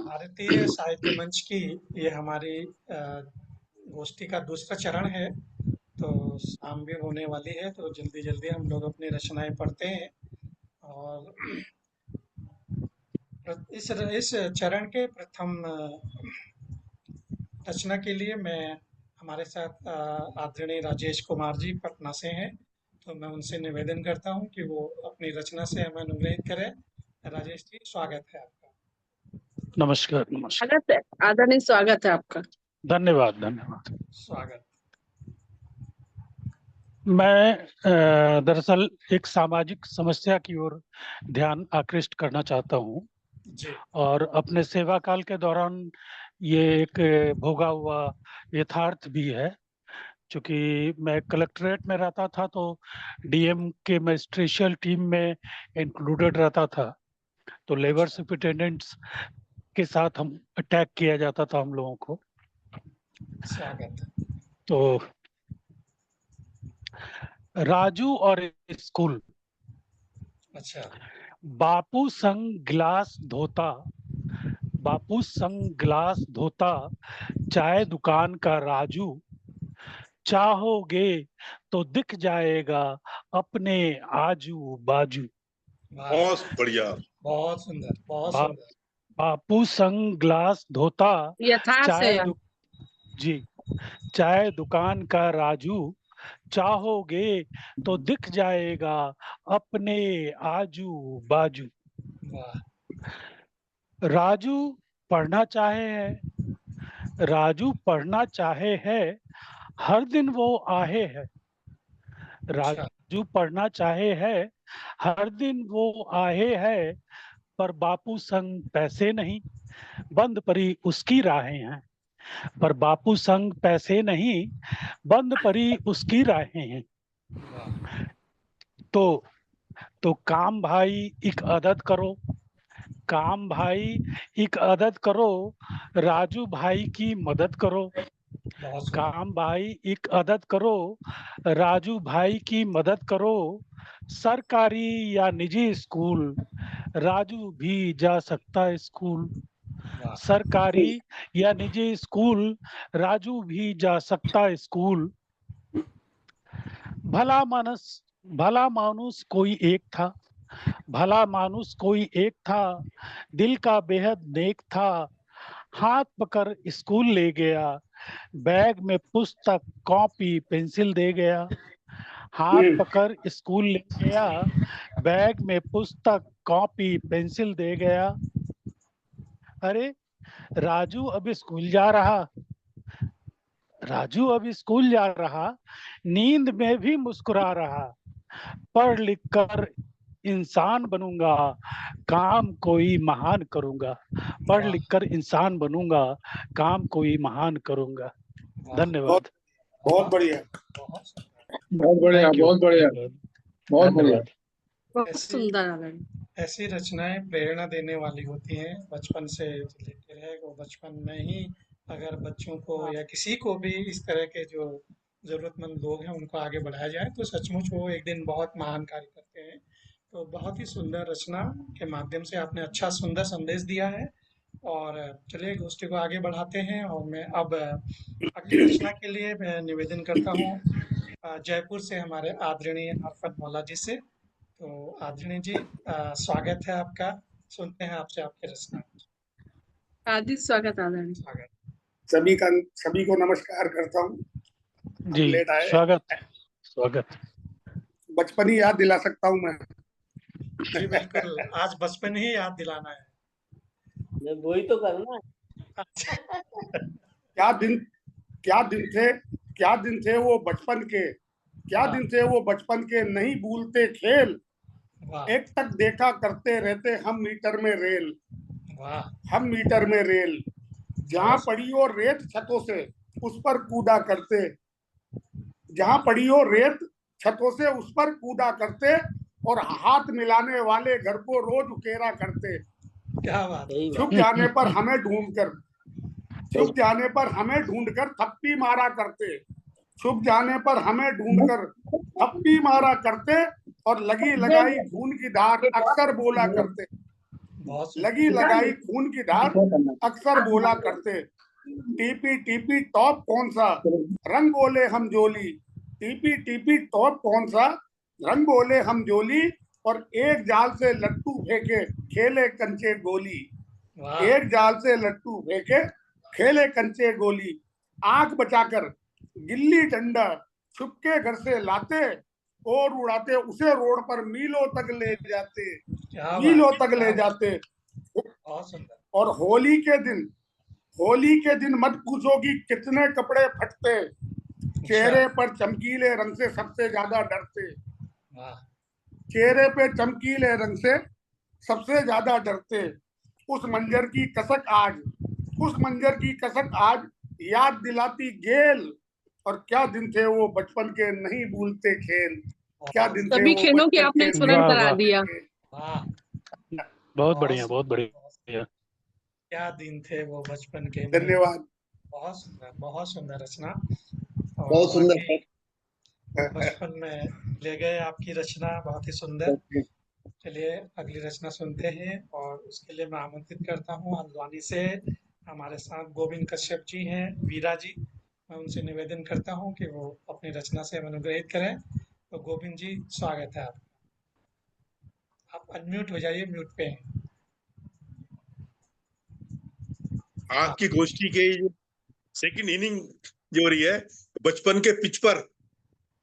भारतीय साहित्य मंच की ये हमारी गोष्ठी का दूसरा चरण है। तो शाम भी होने वाली है, तो जल्दी जल्दी हम लोग अपनी रचनाएं पढ़ते हैं। और इस चरण के प्रथम रचना के लिए मैं हमारे साथ आदरणीय राजेश कुमार जी पटना से हैं। तो मैं उनसे निवेदन करता हूं कि वो अपनी रचना से हमें अनुग्रहित करें। राजेश जी, स्वागत है आपका। नमस्कार। नमस्कार। स्वागत है, आदरणीय स्वागत है आपका। धन्यवाद। धन्यवाद। स्वागत। मैं दरअसल एक सामाजिक समस्या की ओर ध्यान आकृष्ट करना चाहता हूं जी। और अपने सेवा काल के दौरान ये एक भोगा हुआ यथार्थ भी है। चूंकि मैं कलेक्ट्रेट में रहता था तो डीएम के मैं स्पेशल टीम में इंक्लूडेड रहता था। तो लेबर सुपरिटेंडेंट्स के साथ हम अटैक किया जाता था हम लोगों को। स्वागत। तो राजू और स्कूल। अच्छा। बापू संग गिलास धोता, बापू संग गिलास धोता, चाय दुकान का राजू, चाहोगे तो दिख जाएगा अपने आजू बाजू। वाह, बहुत बढ़िया। बहुत सुंदर, बहुत बा, सुंदर। बापू संग गिलास धोता, यथार्थ है। जी, चाय दुकान का राजू, चाहोगे तो दिख जाएगा अपने आजू बाजू। वाह। राजू पढ़ना चाहे है, राजू पढ़ना चाहे है, हर दिन वो आहे है। अच्छा। राजू पढ़ना चाहे है, हर दिन वो आहे है, पर बापू संग पैसे नहीं, बंद पड़ी उसकी राहें हैं। पर बापू संग पैसे नहीं, बंद पड़ी उसकी राहें हैं। वाह। तो काम भाई एक अदद करो, काम भाई एक अदद करो, राजू भाई की मदद करो। बहुत सुंदर। काम भाई एक अदद करो, राजू भाई की मदद करो। सरकारी या निजी स्कूल, राजू भी जा सकता है स्कूल। वाह। सरकारी या निजी स्कूल, राजू भी जा सकता है स्कूल। भला मानस, भला मानुस कोई एक था, भला मानुस कोई एक था, दिल का बेहद नेक था, हाथ पकड़ स्कूल ले गया, बैग में पुस्तक कॉपी पेंसिल दे गया। हाथ पकड़ स्कूल ले गया, बैग में पुस्तक कॉपी पेंसिल दे गया। अरे राजू अब स्कूल जा रहा, राजू अब स्कूल जा रहा, नींद में भी मुस्कुरा रहा। पढ़ लिख कर इंसान बनूंगा, काम कोई महान करूंगा। पढ़ वाह। लिख कर इंसान बनूंगा, काम कोई महान करूंगा। वाह। धन्यवाद। बहुत बढ़िया। बहुत सुंदर। बहुत बढ़िया, Thank you. बहुत बढ़िया, बहुत बढ़िया। धन्यवाद। बहुत ऐसी सुंदर आदरणीय। ऐसी रचनाएं प्रेरणा देने वाली होती हैं। बचपन से रिलेटेड है, वो बचपन में ही अगर बच्चों को या किसी को भी इस तरह के जो जरूरतमंद लोग हैं उनको आगे बढ़ाया जाए तो सचमुच वो एक दिन बहुत महान कार्य करते हैं। तो बहुत ही सुंदर रचना के माध्यम से आपने अच्छा सुंदर संदेश दिया है। और चलिए गोष्ठी को आगे बढ़ाते हैं। और मैं अब अगली रचना के लिए मैं निवेदन करता हूँ जयपुर से हमारे आदरणीय अरफत मौला जी से। तो आदरणीय जी, स्वागत है आपका। सुनते हैं आपसे आपकी रचना। हार्दिक स्वागत आदरणीय। स्वागत। सभी को नमस्कार करता हूँ। जी, लेट आए। स्वागत स्वागत। बचपन ही याद दिला सकता हूँ मैं। जी बिल्कुल, आज बचपन ही याद दिलाना है। वही तो करना है। क्या दिन, क्या दिन थे, क्या दिन थे वो बचपन के, क्या वाह। दिन थे वो बचपन के, नहीं भूलते खेल। वाह। एक तक देखा करते रहते हम मीटर में रेल, वाह। हम मीटर में रेल। जहाँ पड़ी हो रेत छतों से उस पर कूदा करते, जहाँ पड़ी हो रेत छतों से उस पर कूदा करते, और हाथ मिलाने वाले घर को रोज उकेरा करते। क्या बात है। छुप जाने पर हमें ढूंढकर, छुप जाने पर हमें ढूंढकर थप्पी मारा करते, छुप जाने पर हमें ढूंढकर थप्पी मारा करते, और लगी लगाई खून की धार अक्सर बोला करते। बहुत लगी लगाई खून की धार अक्सर बोला करते, टीपी टीपी टॉप कौन सा, रंग बोले हम जोली, टीपी टीपी टॉप कौन सा, रंग बोले हम जोली, और एक जाल से लट्टू फेंके खेले कंचे गोली, वाह एक जाल से लट्टू फेंके खेले कंचे गोली, आंख बचाकर गिल्ली डंडा छुपके घर से लाते और उड़ाते उसे रोड पर मीलों तक ले जाते, क्या बात मीलों तक क्या ले बात, जाते। बहुत सुंदर और होली के दिन मत पूछो कि कितने कपड़े फटते, चेहरे पर चमकीले रंग से सबसे ज्यादा डरते, वाह चेहरे पे चमकीले रंग से सबसे ज्यादा डरते, उस मंजर की कसक आज, उस मंजर की कसक आज याद दिलाती गेल, और क्या दिन थे वो बचपन के नहीं भूलते खेल, क्या दिन थे सभी वो खेलों की बचपन आपने के स्मरण वाह करा वाह, दिया। वाह बहुत बहुत बढ़िया, बहुत सुंदर बढ़िया। क्या दिन थे वो बचपन के नहीं, धन्यवाद। बहुत सुंदर रचना। और बहुत सुंदर वाकई बचपन में ले गए आपकी रचना, बहुत ही सुंदर। सर। चलिए अगली रचना सुनते हैं और उसके लिए मैं आमंत्रित करता हूँ हल्द्वानी से हमारे साथ गोविंद कश्यप जी हैं, वीरा जी। मैं उनसे निवेदन करता हूँ कि वो अपनी रचना से हमें अनुग्रहित करें। तो गोविंद जी स्वागत है आप अनम्यूट हो जाइए, म्यूट पे हैं आज आप। की गोष्ठी के सेकंड इनिंग जो हो रही है, बचपन के पिच पर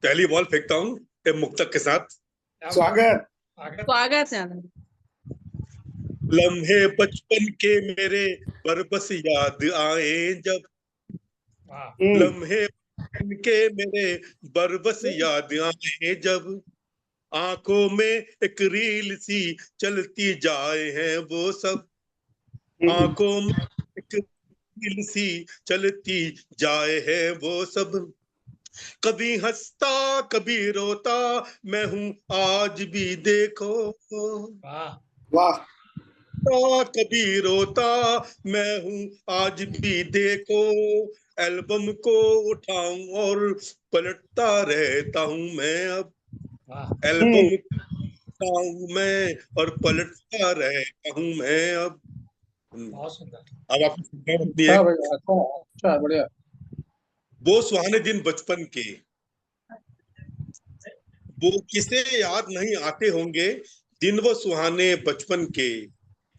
पहली बॉल फेंकता हूँ एक मुक्तक के साथ। क्या बात, स्वागत। स्वागत स्वागत है आदरणीय। लम्हे बचपन के मेरे पर बस याद आए जब, वाह लम्हे बचपन के मेरे बरबस याद आए जब, आंखों में एक रील सी चलती जाए हैं वो सब, आंखों में एक रील सी चलती जाए हैं वो सब, कभी हंसता कभी रोता मैं हूं आज भी देखो, वाह वाह। कभी रोता मैं हूं आज भी देखो, एल्बम को उठाऊं और पलटता रहता हूं मैं अब, वाह एल्बम उठाऊं मैं और पलटता रहता हूं मैं अब। बहुत सुंदर। अब आपको सुनना होती है, अच्छा भैया, अच्छा अच्छा, बढ़िया। वो सुहाने दिन बचपन के, वो किसे याद नहीं आते होंगे दिन वो सुहाने बचपन के,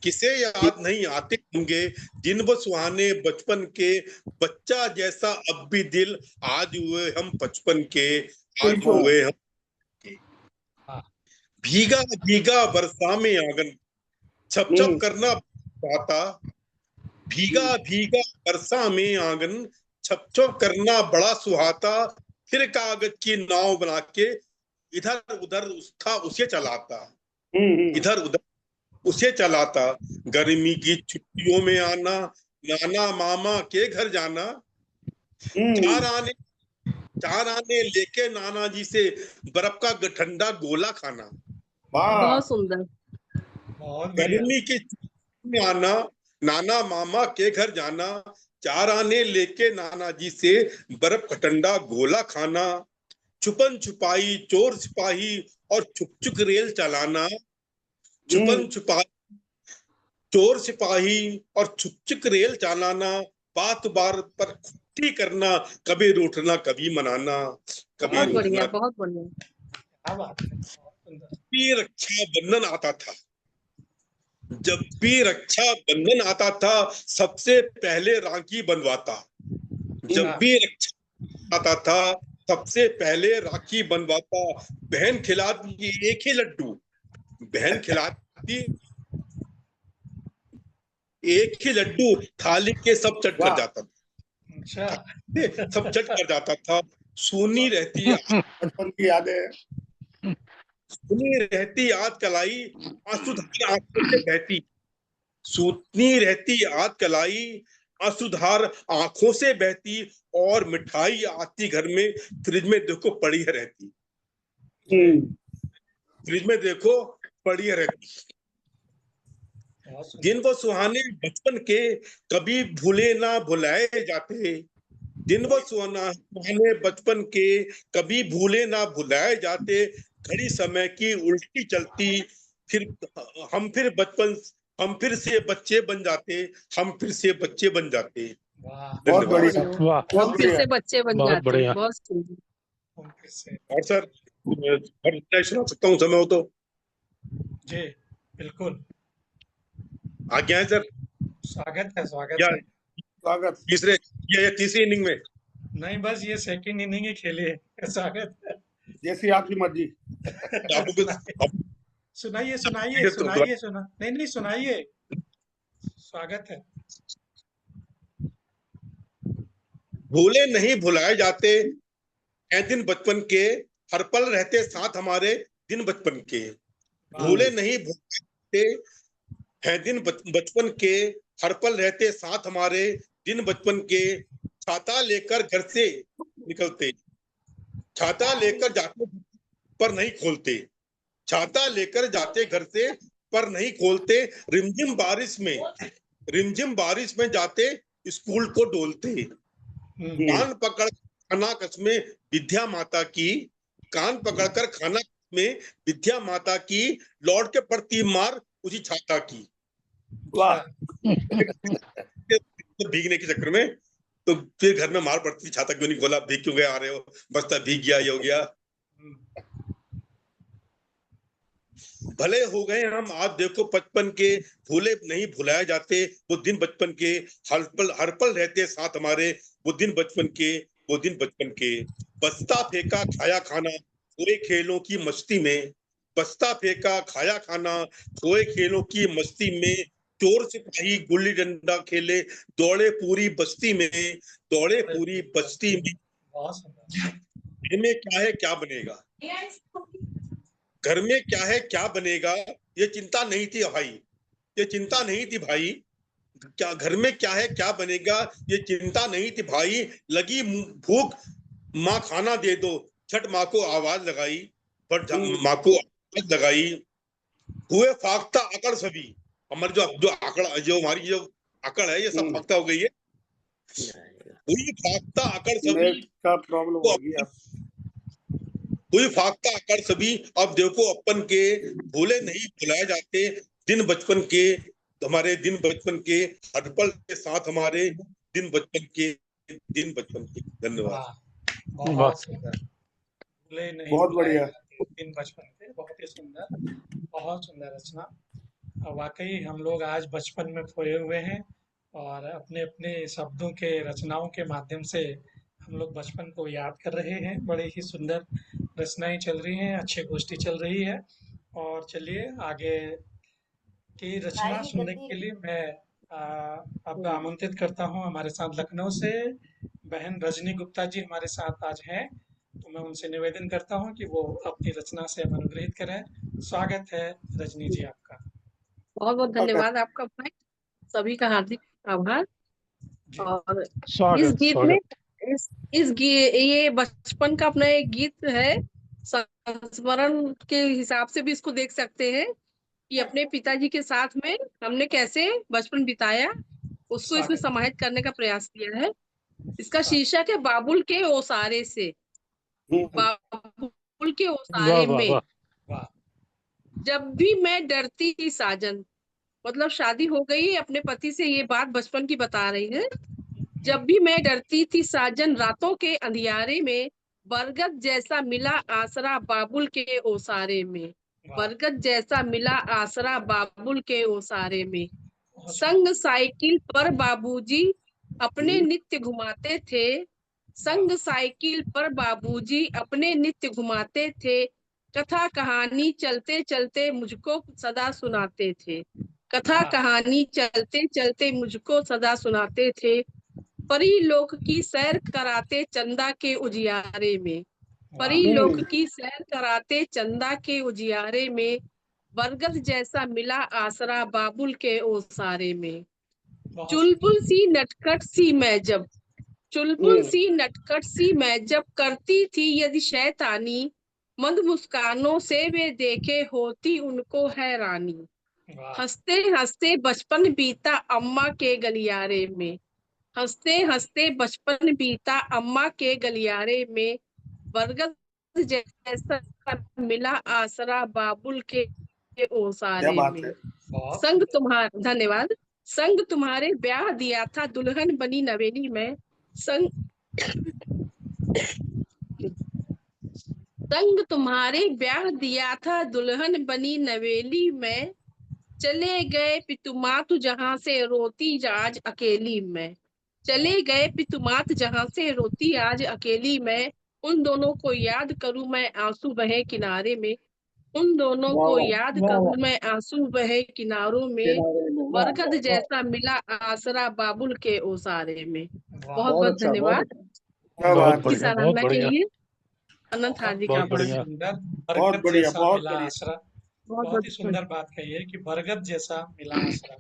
किसे याद नहीं आते होंगे दिन वो सुहाने बचपन के, बच्चा जैसा अब भी दिल आज हुए हम बचपन के, आज बिल्कुल। हुए हम के। हाँ भीगा भीगा बरसा में आंगन छप छप करना चाहता, भीगा भीगा बरसा में आंगन छप छप करना बड़ा सुहाता, फिर कागज की नाव बना के इधर उधर उसका उसे चलाता, इधर उधर उसे चलाता, गर्मी की छुट्टियों में आना नाना मामा के घर जाना, चार आने चार आने लेके नाना जी से बर्फ का ठंडा गोला खाना, वाह। बहुत सुंदर। बहुत बढ़िया। गर्मी की छुट्टियों में आना नाना मामा के घर जाना, चार आने लेके नाना जी से बर्फ का ठंडा गोला खाना, छुपन छुपाई चोर सिपाही और छुप छुप रेल चलाना, छुपन छुपाई चोर सिपाही और छुप छुप रेल चलाना, बात बार पर खुट्टी करना, कभी रूठना कभी मनाना, कभी बहुत बढ़िया, रूठना। बहुत बढ़िया। क्या बात है, बहुत सुंदर। भी रक्षा बंधन आता था, जब भी रक्षा बंधन आता था सबसे पहले राखी बंधवाता, जब अच्छा भी रक्षा आता था सबसे पहले राखी बंधवाता, बहन खिलाती एक ही लड्डू, बहन खिलाती एक ही लड्डू, थाली के सब चट कर वाह। जाता था, अच्छा सब चट कर जाता था, सूनी रहती बचपन की यादें। सूनी रहती आध कलाई, आंसूधार आंखों से बहती, सूनी रहती आध कलाई, आंसूधार आंखों से बहती, और मिठाई आती घर में फ्रिज में देखो पड़ी है रहती, फ्रिज में देखो पड़ी है रहती, बहुत सुंदर। दिन वो सुहाने बचपन के कभी भूले ना भुलाए जाते, दिन वो सुहाने बचपन के कभी भूले ना भुलाए जाते, घड़ी समय की उल्टी चलती, फिर हम फिर बचपन हम फिर से बच्चे बन जाते, हम फिर से बच्चे बन जाते। वाह बहुत धन्यवाद। बढ़िया, वाह, हम बहुत फिर बढ़िया। से बच्चे बन बहुत जाते बढ़िया। हैं। बहुत सुंदर। हम फिर से और सर और इतना ही सुना सकता हूँ, समय हो तो जी बिल्कुल आज्ञा है सर। स्वागत या है। स्वागत। तीसरे या तीसरी इनिंग में नहीं बस ये सेकंड इनिंग ही खेली है। स्वागत है। जैसी आपकी मर्जी। आपको कुछ सुनाइए सुनाइए तो सुनाइए सुना नहीं नहीं सुनाइए। स्वागत है। भूले नहीं भुलाए जाते हैं दिन बचपन के, हर पल रहते साथ हमारे दिन बचपन के। भूले नहीं भुलाए हैं दिन बचपन के, हर पल रहते साथ हमारे दिन बचपन के। छाता लेकर घर से निकलते, छाता लेकर जाते पर नहीं खोलते, छाता लेकर जाते घर से पर नहीं खोलते। रिमझिम बारिश में, रिमझिम बारिश में जाते स्कूल को डोलते। कान पकड़ खाना कसमें विद्या माता की, कान पकड़कर खाना में विद्या माता की, लौट के पड़ती मार उसी छाता की। वाह। तो भीगने के चक्कर में तो फिर घर में मार पड़ती, छाता क्यों नहीं खोला, भीग क्यों गए आ रहे हो, बस्ता भीग गया, ये हो गया। भले हो गए हम आज देखो बचपन के, भूले नहीं भुलाए जाते वो दिन बचपन के, हर पल रहते साथ हमारे वो दिन बचपन के, वो दिन बचपन के। बस्ता फेंका खाया खाना खोए खेलों की मस्ती में, बस्ता फेंका खाया खाना खोए खेलों की मस्ती में। चोर सिपाही गुल्ली डंडा खेले दौड़े पूरी बस्ती में, दौड़े पूरी बस्ती में। बहुत सुंदर। घर में क्या है क्या बनेगा, घर में क्या है क्या बनेगा, ये चिंता नहीं थी भाई, ये चिंता नहीं थी भाई। क्या घर में क्या है क्या बनेगा, ये चिंता नहीं थी भाई। लगी भूख माँ खाना दे दो, छठ माँ को आवाज लगाई, पर माँ को आवाज लगाई। हुए फाख्ता अकड़ सभी, हमारी जो आकड़, जो हमारी जो अकड़ है ये सब फाख्ता हो गई है। हुई फाख्ता अकड़ सभी, नेट का प्रॉब्लम तो होगी अब। हुई फाख्ता अकड़ सभी, अब देखो अपन के। भूले नहीं भुलाए जाते दिन बचपन के, हमारे दिन बचपन के, हर पल के साथ हमारे दिन बचपन के, दिन बचपन के। धन्यवाद। वाह वाह, बहुत सुंदर। भूले नहीं बहुत भुलाए बढ़िया। जाते दिन बचपन के, बहुत ही सुंदर, बहुत सुंदर रचना। और वाकई हम लोग आज बचपन में खोए हुए हैं और अपने अपने शब्दों के रचनाओं के माध्यम से हम लोग बचपन को याद कर रहे हैं। बड़ी ही सुंदर रचनाएं चल रही हैं, अच्छी गोष्ठी चल रही है। और चलिए आगे की रचना सुनने के लिए मैं आ, अब आमंत्रित करता हूं हमारे साथ लखनऊ से बहन रजनी गुप्ता जी हमारे साथ आज हैं। तो मैं उनसे निवेदन करता हूं कि वो अपनी रचना से हम अनुग्रहित करें। स्वागत है रजनी जी आपका। बहुत बहुत धन्यवाद आपका भाई। सभी का हार्दिक आभार। जी और इस स्वागत गीत में स्वागत। ये बचपन का अपना एक गीत है। संस्मरण के हिसाब से भी इसको देख सकते हैं कि अपने पिताजी के साथ में हमने कैसे बचपन बिताया, उसको इसमें स्वागत समाहित करने का प्रयास किया है। इसका स्वागत। शीर्षक है बाबुल के ओसारे से। बाबुल के वाह ओसारे वाह में। वाह। वाह जब भी मैं डरती थी साजन, मतलब शादी हो गई है, अपने पति से ये बात बचपन की बता रही है। जब भी मैं डरती थी साजन रातों के अंधियारे में, बरगद जैसा मिला आसरा बाबुल के ओसारे में। वाह बरगद जैसा मिला आसरा बाबुल के ओसारे में। बहुत संग साइकिल पर बाबूजी अपने नित्य घुमाते थे। संग साइकिल पर बाबूजी अपने नित्य घुमाते थे। कथा कहानी चलते चलते मुझको सदा सुनाते थे। कथा वाह कहानी चलते चलते मुझको सदा सुनाते थे। परी लोक की सैर कराते चंदा के उजियारे में। वाह परी लोक की सैर कराते चंदा के उजियारे में। बरगद जैसा मिला आसरा बाबुल के ओसारे में। बहुत चुलबुल सी नटखट सी मैं जब, चुलबुल सी नटखट सी मैं जब करती थी यदि शैतानी, मंद मुस्कानों से वे देखे होती उनको हैरानी। वाह हंसते हंसते बचपन बीता अम्मा के गलियारे में। हंसते हंसते बचपन बीता अम्मा के गलियारे में। बरगद जैसा मिला आसरा बाबुल के क्या ओसारे बात में। है। बहुत संग सुंदर। तुम्हारा, धन्यवाद। संग तुम्हारे ब्याह दिया था दुल्हन बनी नवेली में, संग संग तुम्हारे ब्याह दिया था दुल्हन बनी नवेली में, चले गए पितुमात जहां से रोती आज अकेली में, चले गए पितुमात जहां से रोती आज अकेली में, उन दोनों को याद करूं मैं आंसू बहे किनारे में, उन दोनों वाह को वाह याद वाह वाह करूं मैं आंसू बहे किनारों में, किनारे में, वाह बरगद वाह वाह, जैसा मिला आसरा बाबुल के ओसारे में। वाह, बहुत बहुत बहुत अच्छा, बहुत धन्यवाद अच्छा। क्या बहुत बात आपकी है। बढ़िया, बहुत सराहना के बढ़िया, लिए। अनंत बहुत हार्दिक बहुत बहुत आभार। बढ़िया। सुंदर। बहुत बरगद बढ़िया, जैसा बहुत मिला बढ़िया। आसरा। बहुत बहुत बहुत ही सुंदर बात कही है कि बरगद जैसा मिला आसरा।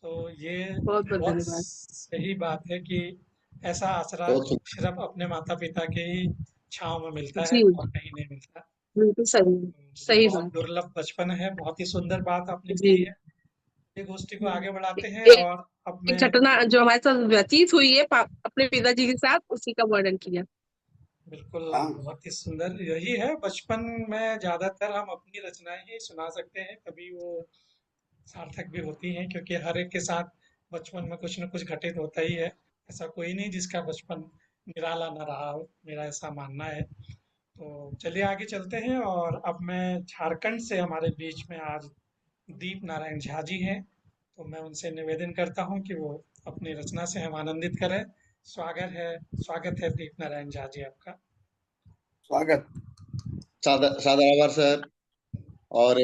तो ये बहुत बहुत बहुत धन्यवाद। सही बात है कि ऐसा आसरा बहुत सुंदर। सिर्फ अपने माता पिता के ही छांव में मिलता है जी, और कहीं नहीं मिलता। बिल्कुल सही, ये सही बहुत बात। दुर्लभ बचपन है। बहुत ही सुंदर बात आपने जी। कही है। ये गोष्ठी को आगे बढ़ाते हैं एक और अब एक मैं घटना जो हमारे साथ व्यतीत हुई है अपने पिताजी के साथ, उसी का वर्णन किया। बिल्कुल हाँ, बहुत ही सुंदर यही है बचपन में ज्यादातर हम अपनी रचनाएं ही सुना सकते हैं। कभी वो सार्थक भी होती हैं क्योंकि हर एक के साथ बचपन में कुछ न कुछ घटित होता ही है। ऐसा कोई नहीं जिसका बचपन निराला ना रहा हो, मेरा ऐसा मानना है। तो चलिए आगे चलते हैं और अब मैं झारखंड से हमारे बीच में आज दीप नारायण झा जी हैं। तो मैं उनसे निवेदन करता हूं कि वो अपनी रचना से हम आनंदित करें। स्वागत है दीप नारायण झा जी आपका। स्वागत। सादर आभार सर। और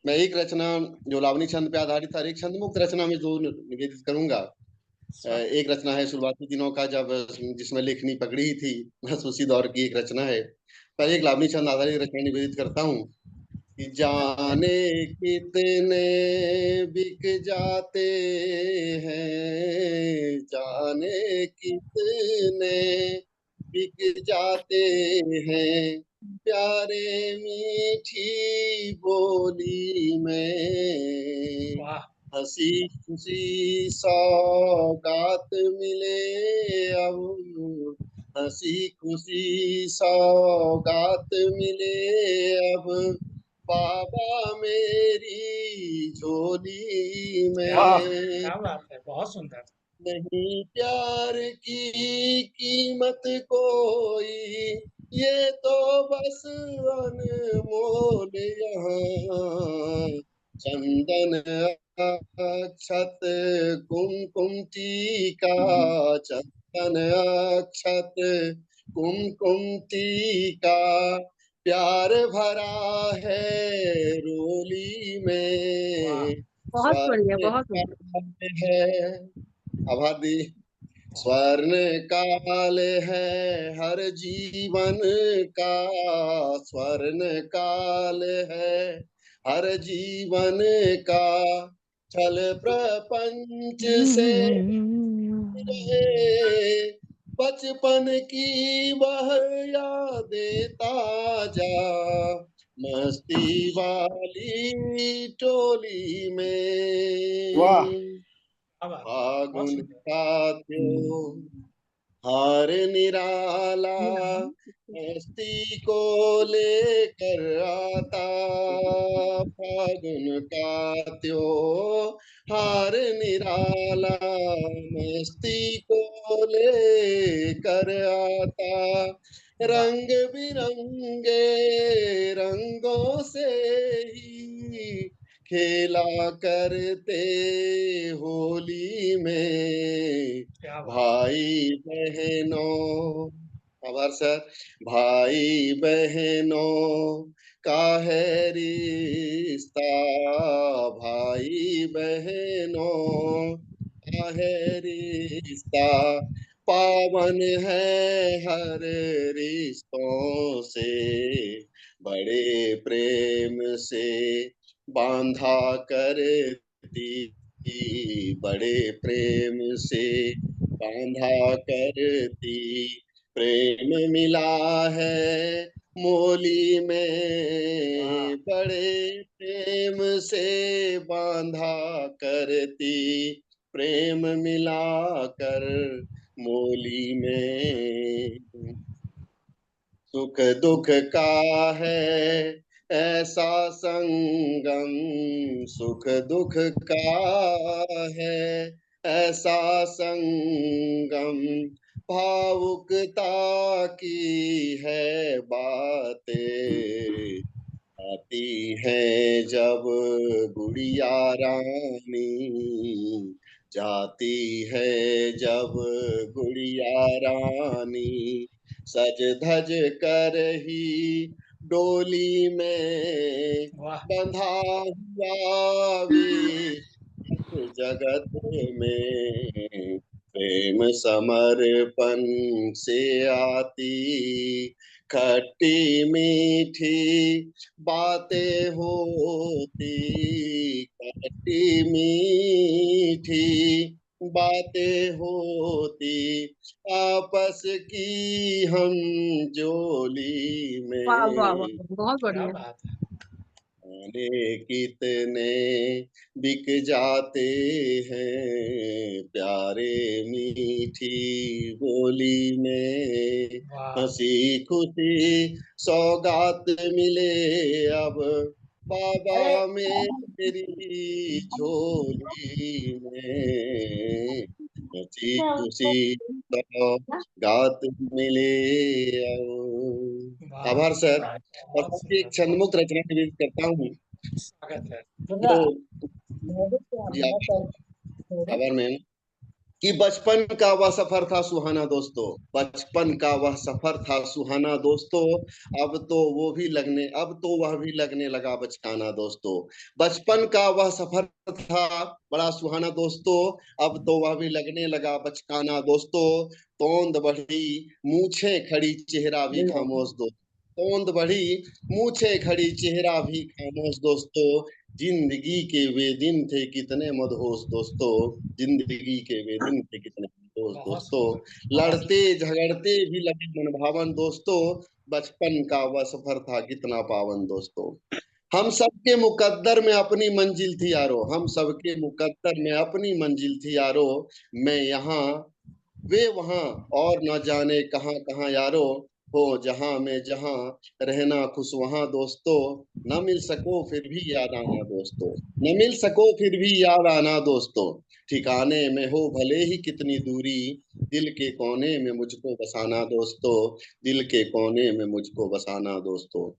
मैं एक रचना जो लावनी छंद पे आधारित था, एक छंद मुक्त रचना में जो निवेदित करूंगा। स्वागत। एक रचना है शुरुआती दिनों का, जब जिसमें लेखनी पकड़ी ही थी, बस उसी दौर की एक रचना है। पहले एक लावनी छंद आधारित रचना निवेदित करता हूँ कि जाने कितने बिक जाते हैं, जाने कितने बिक जाते हैं, प्यारे मीठी बोली में, वाह। हंसी खुशी सौगात मिले अब, हंसी खुशी सौगात मिले अब, बाबा मेरी झोली वाह, में, क्या बात है, बहुत सुंदर। नहीं प्यार की कीमत कोई, ये तो बस अनमोल यहाँ, चंदन अक्षत कुमकुम टीका, चंदन अक्षत कुमकुम टीका, प्यार भरा है रोली वाह। में, बहुत बढ़िया, स्वर्ण बहुत बढ़िया। है, आभार दी, बहुत स्वर्ण काल है हर जीवन का, स्वर्ण काल है हर जीवन का, छल प्रपंच से रहे, बचपन की वह यादें ताजा, मस्ती वाली टोली वाह। में, क्या बात है, बहुत फागुन सुंदर। का त्योहार निराला, मस्ती को लेकर आता, फागुन का त्योहार निराला, मस्ती को लेकर आता, वाह। रंग बिरंगे रंगों से ही खेला करते होली में, क्या बात। भाई बहनों, आभार सर, भाई बहनों का है रिश्ता, भाई बहनों का है रिश्ता, पावन है हर रिश्तों से, बड़े प्रेम से बांधा करती, बड़े प्रेम से बांधा करती, प्रेम मिला है मोली वाह। में, बड़े प्रेम से बांधा करती, प्रेम मिला कर मोली में, सुख दुख का है ऐसा संगम सुख दुख का है, ऐसा संगम भावुकता की है बातें, आती है जब गुड़िया रानी, जाती है जब गुड़िया रानी, सज धज कर ही डोली में वाह बंधा हुआ वे जगत में, प्रेम समर्पण से आती खट्टी मीठी बातें होती, खट्टी मीठी बातें होती, आपस की हम जोली वाह वाह वाह, में। बहुत क्या बढ़िया। बात है। गाने कितने बिक जाते हैं प्यारे मीठी बोली में, वाह हंसी खुशी सौगात मिले अब बाबा मेरी झोली में, हंसी खुशी सौगात मिले अब। वाह आभार सर। वाह, और बहुत आपकी एक सुंदर, बहुत छंदमुक्त रचना निवेदित करता हूँ। स्वागत है। तो जी आभार मैम। कि बचपन का वह सफर था सुहाना दोस्तों, बचपन का वह सफर था सुहाना दोस्तों, अब तो वह भी लगने लगा बचकाना दोस्तों। बचपन का वह सफर था बड़ा सुहाना दोस्तों, अब तो वह भी लगने लगा बचकाना दोस्तों। तोंद बढ़ी मूछें खड़ी चेहरा भी खामोश दोस्तों, तोंद बढ़ी मूछें खड़ी चेहरा भी खामोश दोस्तों। जिंदगी के वे दिन थे कितने मदहोश दोस्तों, जिंदगी के वे दिन थे कितने मदहोश बहुत दोस्तों। सुंदर, बहुत लड़ते झगड़ते भी लगे मनभावन दोस्तों, बचपन का वह सफर था कितना पावन दोस्तों। हम सबके मुकद्दर में अपनी मंजिल थी यारो, हम सबके मुकद्दर में अपनी मंजिल थी यारो, मैं यहाँ वे वहां और न जाने कहां कहां यारो, हो जहां में जहां रहना खुश वहां दोस्तों, न मिल सको फिर भी याद आना दोस्तों, न मिल सको फिर भी याद आना दोस्तों। ठिकाने में हो भले ही कितनी दूरी, दिल के कोने में मुझको बसाना दोस्तों, दिल के कोने में मुझको बसाना दोस्तों।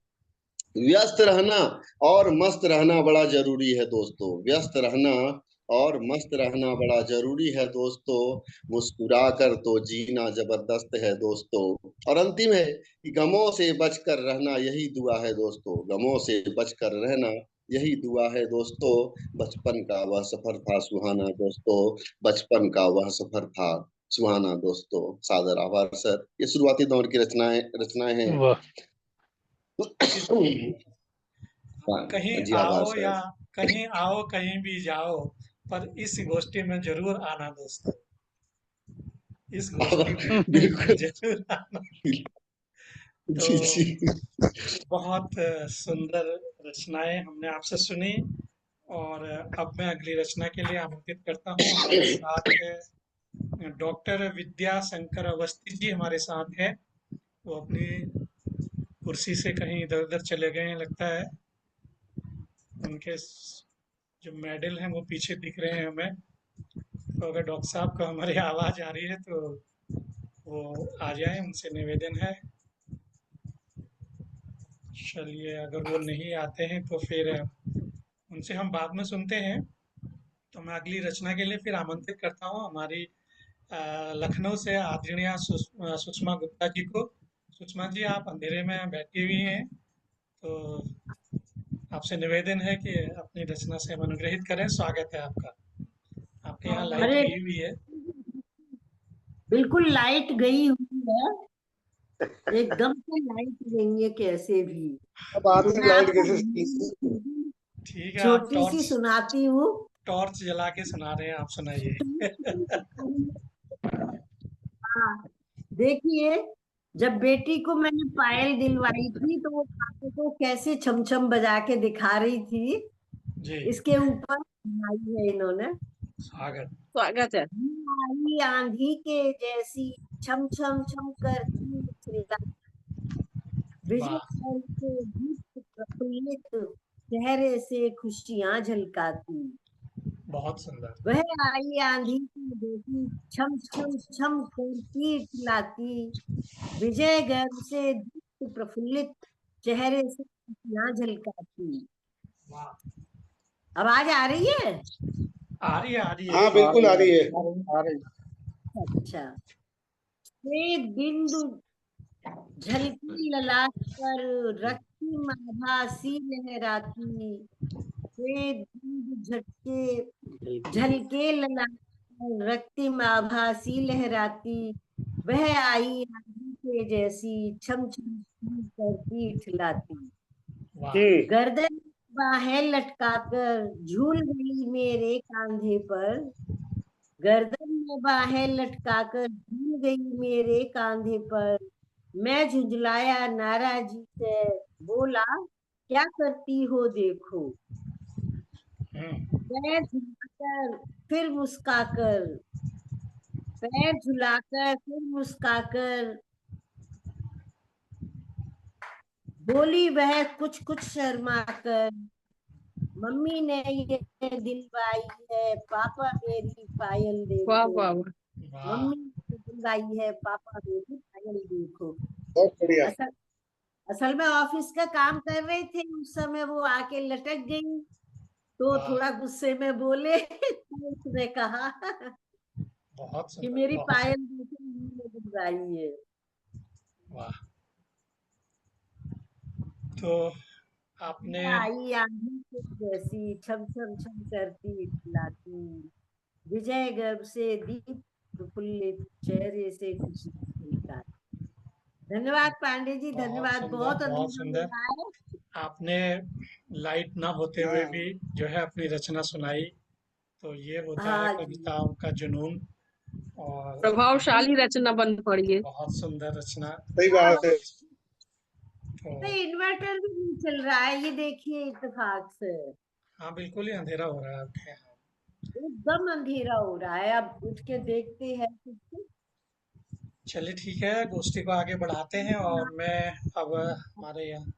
व्यस्त रहना और मस्त रहना बड़ा जरूरी है दोस्तों, व्यस्त रहना और मस्त रहना बड़ा जरूरी है दोस्तों, मुस्कुरा कर तो जीना जबरदस्त है दोस्तों। और अंतिम है कि गमों से बचकर रहना यही दुआ है दोस्तों, गमों से बचकर रहना यही दुआ है दोस्तों। बचपन का वह सफर था सुहाना दोस्तों, बचपन का वह सफर था सुहाना दोस्तों। सादर आभार सर। ये शुरुआती दौर की रचनाएं हैं। वाह कहीं जी आभार आओ या सर। कहीं आओ कहीं भी जाओ, पर इस गोष्ठी में जरूर आना दोस्तों, इस गोष्ठी में बिल्कुल। जरूर आना। जी तो जी। बहुत सुंदर रचनाएं हमने आपसे सुनी, और अब मैं अगली रचना के लिए आमंत्रित करता हूँ। हमारे साथ डॉक्टर विद्या शंकर अवस्थी जी हमारे साथ है। वो अपनी कुर्सी से कहीं इधर उधर चले गए हैं लगता है। उनके जो मेडल हैं वो पीछे दिख रहे हैं हमें। तो अगर डॉक्टर साहब को हमारी आवाज़ आ रही है तो वो आ जाए, उनसे निवेदन है। चलिए, अगर वो नहीं आते हैं तो फिर उनसे हम बाद में सुनते हैं। तो मैं अगली रचना के लिए फिर आमंत्रित करता हूँ हमारी लखनऊ से आदरणीय सुषमा गुप्ता जी को। सुषमा जी, आप अंधेरे में बैठी हुई हैं, तो आपसे निवेदन है कि अपनी रचना से हम अनुग्रहित करें। स्वागत है आपका। आपके यहाँ लाइट अरे गई हुई है। बिल्कुल लाइट गई हुई है, एकदम से लाइट गई है कैसे भी। अब तो आपने मैं लाइट आपको कैसे ठीक है, आप छोटी सी सुनाती हूँ। टॉर्च जला के सुना रहे हैं, आप सुनाइए। हाँ, देखिए, जब बेटी को मैंने पायल दिलवाई थी तो वो काके को कैसे छम छम बजा के दिखा रही थी, जी, इसके ऊपर बनाई है इन्होंने। स्वागत। स्वागत है। आई आंधी के जैसी छम छम छम करती चिल्ला, बिजली वाह, कड़के धूप प्रफुल्लित चेहरे से खुशियां झलकाती। बहुत सुंदर। वह आई आंधी की बेटी छम छम छम करती खिलाती। विजय गर्व से दीप्त प्रफुल्लित चेहरे से खुशियां झलकाती। वाह, आवाज आ रही है? आ रही है, आ रही है। हाँ बिल्कुल आ रही है। आ रही। अच्छा। श्वेत बिंदु झलकी ललाट पर रक्ति माभा सी लहराती। श्वेत बिंदु झलके ललाट पर रक्ति माभा सी लहराती। वह आई आंधी के जैसी छम छम छम करती ठिलाती। वाह, गर्दन में बाहें लटकाकर झूल गई मेरे कांधे पर। गर्दन में बाहें लटकाकर झूल गई मेरे कांधे पर। मैं झुंझलाया नाराजी से, बोला क्या करती हो देखो। पैर झुलाकर फिर मुस्काकर, पैर झुलाकर फिर मुस्काकर बोली वह कुछ कुछ शर्मा कर। मम्मी ने ये दिलवाई है, पापा मेरी पायल वाह देखो। वाह वाह। वाह, मम्मी ने दिलवाई है, पापा मेरी पायल देखो। बहुत बढ़िया। असल असल में ऑफिस का काम कर रहे थे, उस समय वो आके लटक गई, तो वाह, थोड़ा गुस्से में बोले तो उसने कहा बहुत कि सुंदर, मेरी बहुत पायल देखो, मम्मी ने दिलवाई है। वाह। तो आपने आई आंधी के जैसी छम छम छम करती खिलाती। विजय गर्व से दीप प्रफुल्लित चेहरे से खुशी झलकाती। धन्यवाद पांडे जी, बहुत धन्यवाद। सुंदर, बहुत बहुत अंधेरा हो सुंदर। रहा है। आपने लाइट ना होते हुए हाँ भी जो है अपनी रचना सुनाई, तो ये होता है हाँ जी। कविताओं का जुनून। और प्रभावशाली रचना बन पड़ी है। बहुत सुंदर रचना। सही बात है। तो तो इन्वर्टर भी नहीं चल रहा है, ये देखिए इत्तेफाक से हाँ, बिल्कुल ही अंधेरा हो रहा है आपके यहाँ। एकदम अंधेरा हो रहा है। अब उठ के देखते हैं कुछ। चलिए ठीक है, गोष्ठी को आगे बढ़ाते हैं। और मैं अब हमारे यहाँ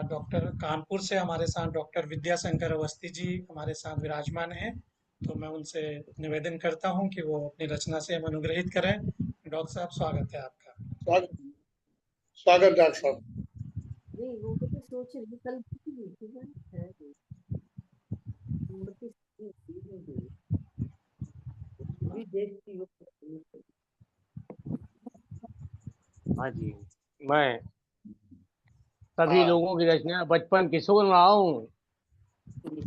डॉक्टर कानपुर से हमारे साथ डॉक्टर विद्याशंकर अवस्थी जी हमारे साथ विराजमान हैं। तो मैं उनसे निवेदन करता हूं कि वो अपनी रचना से हम अनुग्रहित करें। डॉक्टर साहब, स्वागत है आपका। स्वागत स्वागत डॉक्टर साहब। नहीं, वो तो सोच रही कल की है भी देखती हूँ। हाँ जी, मैं सभी लोगों की रचना बचपन की सुन रहा हूँ,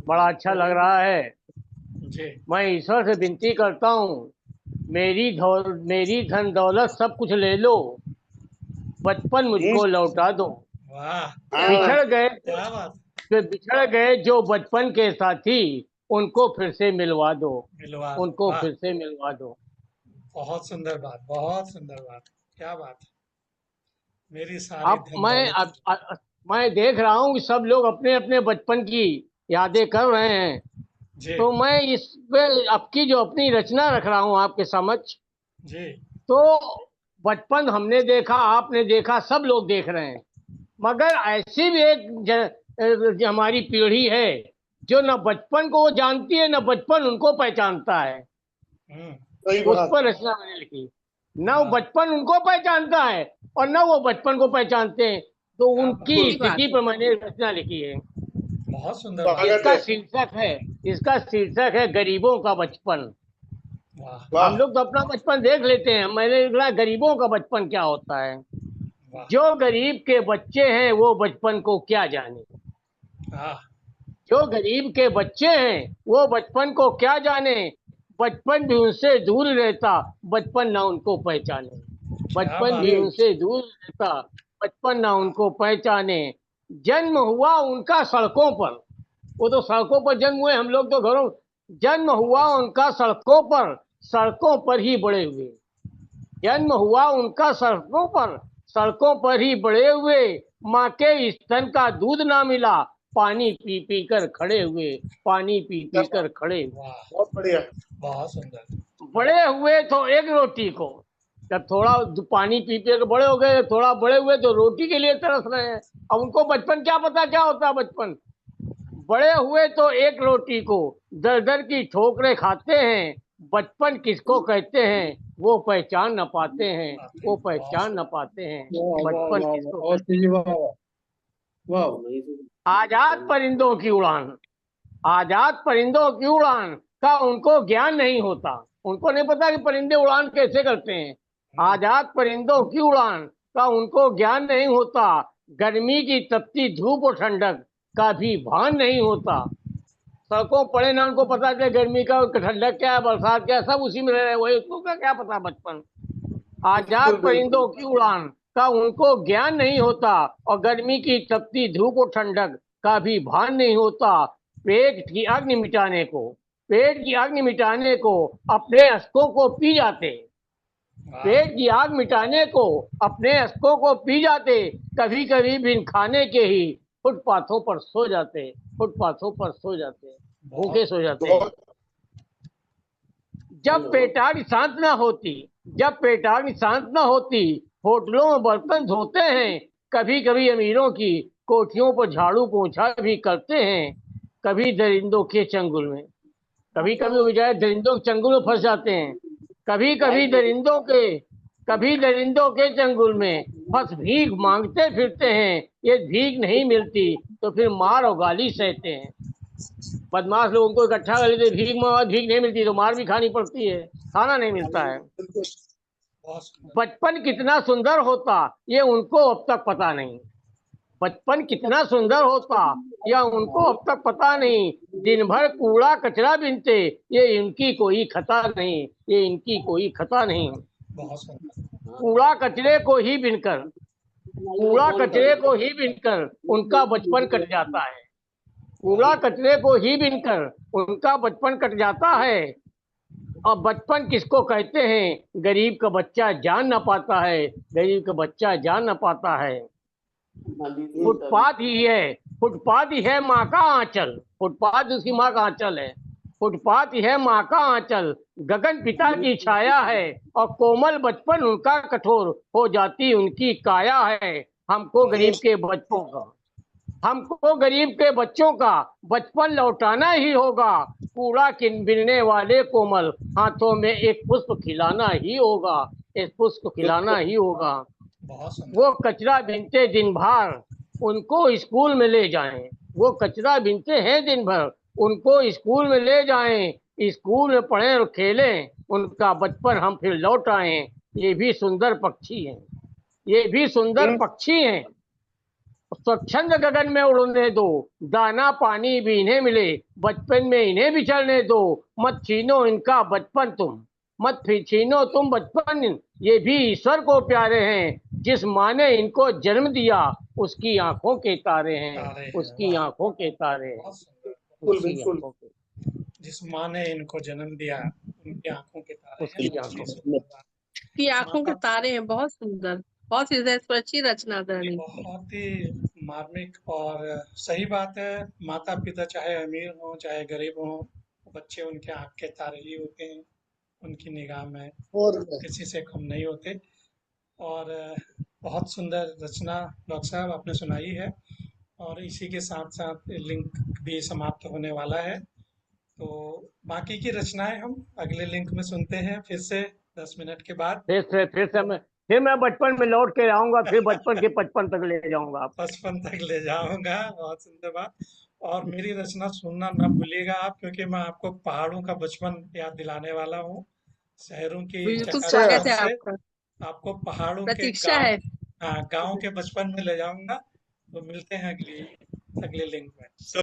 बड़ा अच्छा लग रहा है। जी, मैं ईश्वर से विनती करता हूँ, मेरी धन दौलत सब कुछ ले लो, बचपन मुझको लौटा दो। वाह, क्या बात बिछड़ गए क्या बात, बिछड़ गए जो बचपन के साथी, उनको फिर से मिलवा दो, मिलवा दो। उनको वाह, फिर से मिलवा दो। बहुत सुंदर बात, बहुत सुंदर बात, क्या बात है। मेरी सारी अब धन दौलत। मैं देख रहा हूँ कि सब लोग अपने अपने बचपन की यादें कर रहे हैं, जी, तो मैं इस पे आपकी जो अपनी रचना रख रहा हूँ आपके समक्ष। जी, तो बचपन हमने देखा, आपने देखा, सब लोग देख रहे हैं, मगर ऐसी भी एक हमारी पीढ़ी है जो न बचपन को जानती है, न बचपन उनको पहचानता है। सही उस बात। पर रचना मैंने लिखी। न वो वाह, बचपन उनको पहचानता है और न वो बचपन को पहचानते हैं, तो क्या बात, उनकी की बात स्थिति पर मैंने रचना लिखी है। बहुत सुंदर बात। स्वागत है। इसका शीर्षक है गरीबों का बचपन। वाह, वाह। हम लोग तो अपना बचपन देख लेते हैं, मैंने लिखा गरीबों का बचपन क्या होता है। वाह, जो गरीब के बच्चे हैं वो बचपन को क्या जाने, हाँ, जो गरीब के बच्चे हैं वो बचपन को क्या जाने, बचपन भी उनसे दूर रहता, बचपन ना उनको पहचाने, क्या बचपन बात भी है। उनसे दूर रहता, बचपन ना उनको पहचाने। जन्म हुआ उनका सड़कों पर, वो तो सड़कों पर जन्म हुए, हम लोग तो घरों। जन्म हुआ उनका सड़कों पर ही बड़े हुए। जन्म हुआ उनका सड़कों पर ही बड़े हुए। माँ के स्तन का दूध ना मिला, पानी पी पी कर खड़े हुए, पानी पी पी कर खड़े हुए। वाह, बहुत बढ़िया। बहुत सुंदर। बड़े हुए तो एक रोटी को, जब थोड़ा पानी पी पी के बड़े हो गए, थोड़ा बड़े हुए तो रोटी के लिए तरस रहे हैं। अब उनको बचपन क्या पता क्या होता है बचपन। बड़े हुए तो एक रोटी को दर दर की ठोकरें खाते हैं। बचपन किसको कहते हैं वो पहचान न पाते हैं, वो पहचान न पाते हैं वाह वाह बचपन वाह किसको वाह, और कहते हैं। जी वाह वाह वाह। आजाद परिंदों की उड़ान, आजाद परिंदों की उड़ान का उनको ज्ञान नहीं होता। उनको नहीं पता कि परिंदे उड़ान कैसे करते हैं। आजाद परिंदों की उड़ान का उनको ज्ञान नहीं होता। गर्मी की तपती धूप और ठंडक का भी भान नहीं होता। सड़कों पड़े ना उनको पता क्या गर्मी का, ठंडक क्या है, बरसात क्या है, सब उसी में रह रहे हैं, वही उसको क्या पता बचपन। आजाद बिल्कुल परिंदों बिल्कुल। की उड़ान का उनको ज्ञान नहीं होता और गर्मी की तपती धूप और ठंडक का भी भान नहीं होता। पेट की अग्नि मिटाने को, पेट की अग्नि मिटाने को अपने अश्कों को पी जाते। पेट की आग मिटाने को अपने अश्कों को पी जाते। कभी कभी बिन खाने के ही फुटपाथों पर सो जाते, फुटपाथों पर सो जाते, भूखे सो जाते हैं। जब पेटाग शांत न होती, जब पेटाग शांत न होती, होटलों में बर्तन धोते हैं। कभी कभी अमीरों की कोठियों पर झाड़ू पोछा भी करते हैं। कभी दरिंदों के चंगुल में, कभी कभी बजाय दरिंदों के चंगुल में फंस जाते हैं। कभी कभी दरिंदों के, कभी दरिंदों के चंगुल में फंस भीख मांगते फिरते हैं। ये भीख नहीं मिलती तो फिर मार और गाली सहते हैं। बदमाश लोगों को इकट्ठा कर लेते, भीख मांगा, भीख नहीं मिलती तो मार भी खानी पड़ती है, खाना नहीं मिलता है। बचपन कितना सुंदर होता ये उनको अब तक पता नहीं। बचपन कितना सुंदर होता या उनको अब तक पता नहीं। दिन भर कूड़ा कचरा बीनते, ये इनकी कोई खता नहीं, ये इनकी कोई खता नहीं। कूड़ा कचरे को ही बीनकर, कूड़ा कचरे को ही बीनकर उनका बचपन कट जाता है। कूड़ा कचरे को ही बीनकर उनका बचपन कट जाता है। और बचपन किसको कहते हैं गरीब का बच्चा जान ना पाता है, गरीब का बच्चा जान ना पाता है। फुटपाथ ही है, फुटपाथ ही है माँ का आंचल, फुटपाथ उसकी माँ का आंचल है। फुटपाथ ही है माँ का आंचल, गगन पिता की छाया है और कोमल बचपन उनका कठोर हो जाती उनकी काया है। हमको गरीब के बच्चों का, हमको गरीब के बच्चों का बचपन लौटाना ही होगा। कूड़ा बिनने वाले कोमल हाथों में एक पुष्प खिलाना ही होगा, एक पुष्प खिलाना ही होगा। वो कचरा बीनते दिन भर, उनको स्कूल में ले जाएं। वो कचरा बीनते हैं दिन भर, उनको स्कूल में ले जाएं। स्कूल में पढ़ें और खेलें, उनका बचपन हम फिर लौट आएं। ये भी सुंदर पक्षी हैं, ये भी सुंदर पक्षी हैं। स्वच्छंद गगन में उड़ने दो, दाना पानी भी इन्हें मिले, बचपन में इन्हें भी चलने दो। मत छीनो इनका बचपन तुम, मत छीनो तुम बचपन। ये भी ईश्वर को प्यारे हैं, जिस माँ ने इनको जन्म दिया उसकी आंखों के तारे हैं, उसकी आंखों के तारे हैं, उसकी आंखों के, जिस माँ ने इनको जन्म दिया उनकी आंखों के तारे हैं, उसकी आंखों की आंखों के तारे हैं। बहुत सुंदर, बहुत हृदय स्पर्शी रचना धरणी। बहुत ही मार्मिक और सही बात है। माता पिता चाहे अमीर हो चाहे गरीब हो, बच्चे उनके आंख के तारे ही होते हैं, उनकी निगाह में और किसी से कम नहीं होते। और बहुत सुंदर रचना डॉक्टर साहब आपने सुनाई है। और इसी के साथ साथ लिंक भी समाप्त होने वाला है, तो बाकी की रचनाएं हम अगले लिंक में सुनते हैं फिर से 10 मिनट के बाद। फिर मैं बचपन में लौट के आऊंगा, फिर बचपन के 55 तक ले जाऊंगा आप। 55 तक ले जाऊंगा। बहुत सुंदर बात। और मेरी रचना सुनना ना भूलिएगा आप, क्योंकि मैं आपको पहाड़ों का बचपन याद दिलाने वाला हूँ। शहरों की बिल्कुल चकाचौंध स्वागत है से आपका, आपको पहाड़ों के प्रतीक्षा गांव, है। हाँ गांव के बचपन में ले जाऊंगा। तो मिलते हैं अगले लिंक में।